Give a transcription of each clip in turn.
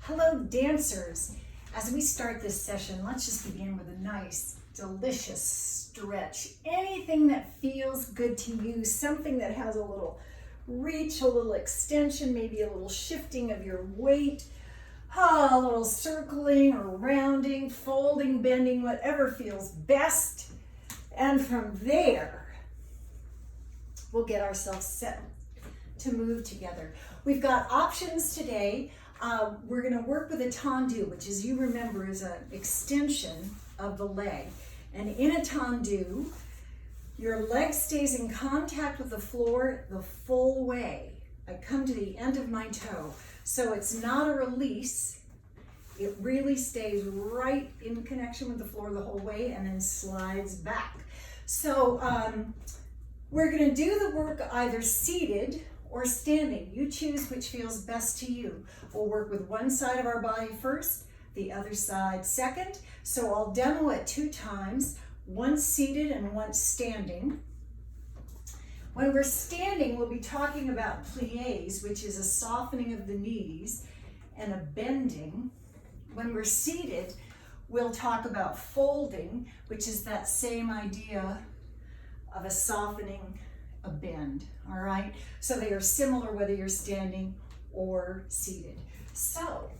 Hello dancers. As we start this session, let's just begin with a nice, delicious stretch. Anything that feels good to you, something that has a little reach, a little extension, maybe a little shifting of your weight, a little circling or rounding, folding, bending, whatever feels best. And from there, we'll get ourselves set to move together. We've got options today. We're going to work with a tendue, which, as you remember, is an extension of the leg. And in a tendue, your leg stays in contact with the floor the full way. I come to the end of my toe. So it's not a release. It really stays right in connection with the floor the whole way and then slides back. So we're going to do the work either seated or standing. You choose which feels best to you. We'll work with one side of our body first, the other side second. So I'll demo it 2 times, once seated and once standing. When we're standing, we'll be talking about pliés, which is a softening of the knees and a bending. When we're seated, we'll talk about folding, which is that same idea of a softening, a bend, all right? So they are similar whether you're standing or seated. So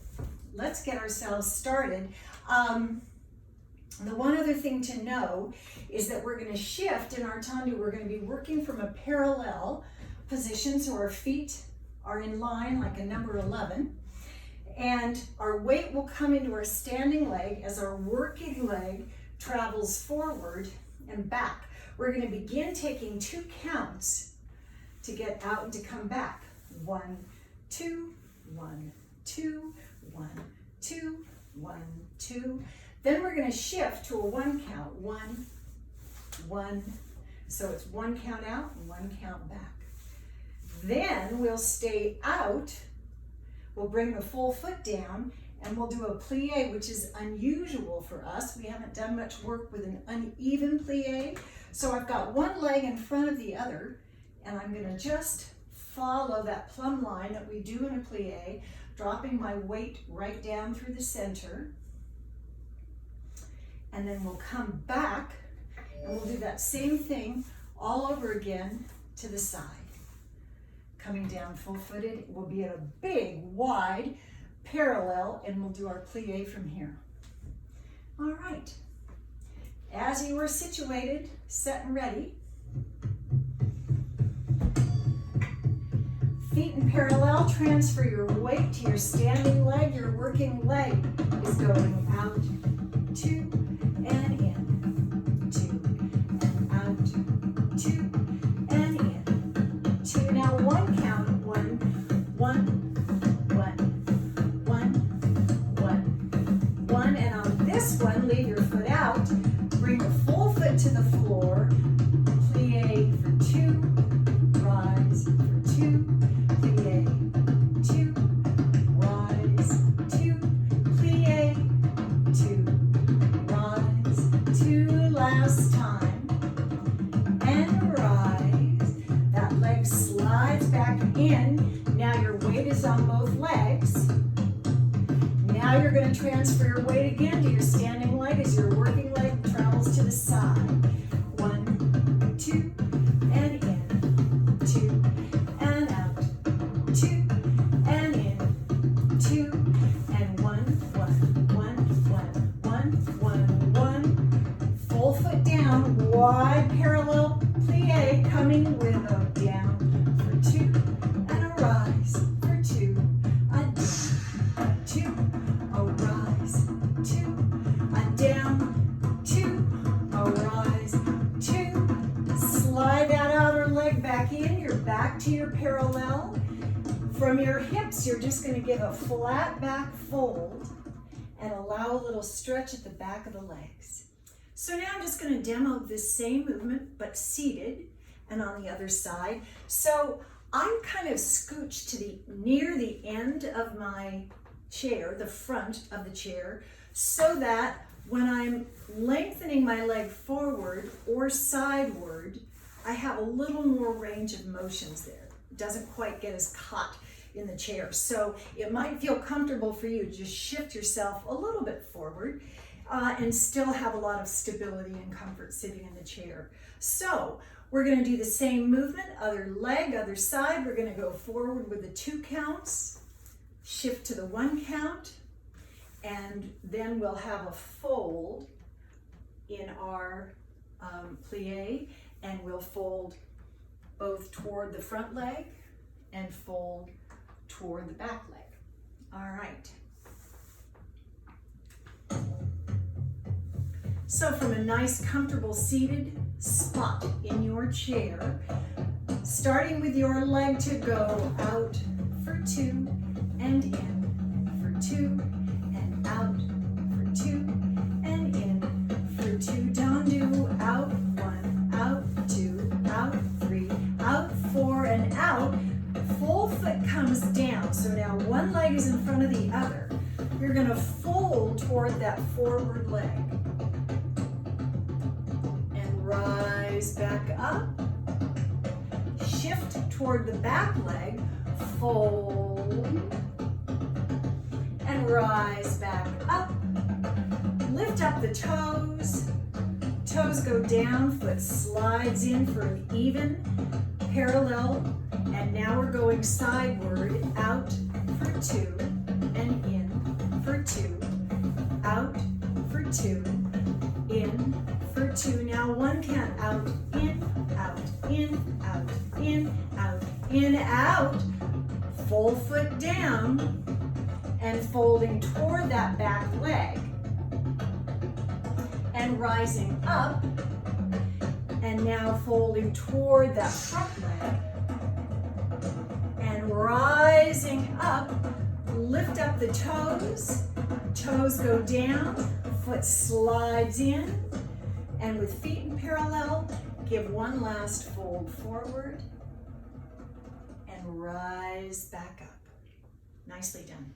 let's get ourselves started. The one other thing to know is that we're going to shift in our tendue. We're going to be working from a parallel position, so our feet are in line like a number 11, and our weight will come into our standing leg as our working leg travels forward and back. We're going to begin taking 2 counts to get out and to come back. 1, 2, 1, 2, 1, 2, 1, 2. Then we're going to shift to a 1 count. 1, 1. So it's 1 count out and 1 count back. Then we'll stay out. We'll bring the full foot down and we'll do a plie, which is unusual for us. We haven't done much work with an uneven plie. So I've got one leg in front of the other, and I'm going to just follow that plumb line that we do in a plie, dropping my weight right down through the center. And then we'll come back, and we'll do that same thing all over again to the side. Coming down full-footed, we'll be at a big, wide parallel, and we'll do our plie from here. All right. As you are situated, set and ready, feet in parallel, transfer your weight to your standing leg. Your working leg is going out, 2, and in, 2, and out, 2, and in, 2. Now 1 count, 1, 1, 1, 1, 1, 1, and on this one, leave your foot out. Bring the full foot to the floor, plie for 2, rise for 2, plie, 2, rise, 2, plie, 2, rise, 2, last time, and rise. That leg slides back in. Now your weight is on both legs. Now you're going to transfer your weight again to your standing leg as your working leg travels to the side. 1, 2, and in, 2, and out, 2, and in, 2, and 1, 1, 1, 1, 1, 1, 1. Full foot down, wide parallel plie, coming with a down for 2, and a rise for 2, a down, 2, a rise, 2, a down, 2, a rise, 2. Slide that outer leg back in. You're back to your parallel. From your hips, you're just going to give a flat back fold and allow a little stretch at the back of the legs. So now I'm just going to demo this same movement, but seated and on the other side. So I'm kind of scooched to near the end of my chair, the front of the chair, so that when I'm lengthening my leg forward or sideward, I have a little more range of motions there. It doesn't quite get as caught in the chair. So it might feel comfortable for you to just shift yourself a little bit forward and still have a lot of stability and comfort sitting in the chair. So we're going to do the same movement, other leg, other side. We're going to go forward with the 2 counts, shift to the 1 count, and then we'll have a fold in our plie, and we'll fold both toward the front leg and fold toward the back leg. All right. So from a nice comfortable seated spot in your chair, starting with your leg to go out for 2 and in for 2 and out for 2 and in for 2. Tendue, out 1, out 2, out 3, out 4 and out. Full foot comes down. So now one leg is in front of the other. You're going to fold toward that forward leg. And rise back up. Shift toward the back leg. Fold. And rise back up. Lift up the toes. Toes go down, foot slides in for an even, parallel, and now we're going sideward, out for 2, and in for 2, out for 2, in for 2. Now 1 count, out, in, out, in, out, in, out, in, out. Full foot down, and folding toward that back leg. And rising up, and now folding toward that front leg, and rising up, lift up the toes, toes go down, foot slides in, and with feet in parallel, give one last fold forward, and rise back up. Nicely done.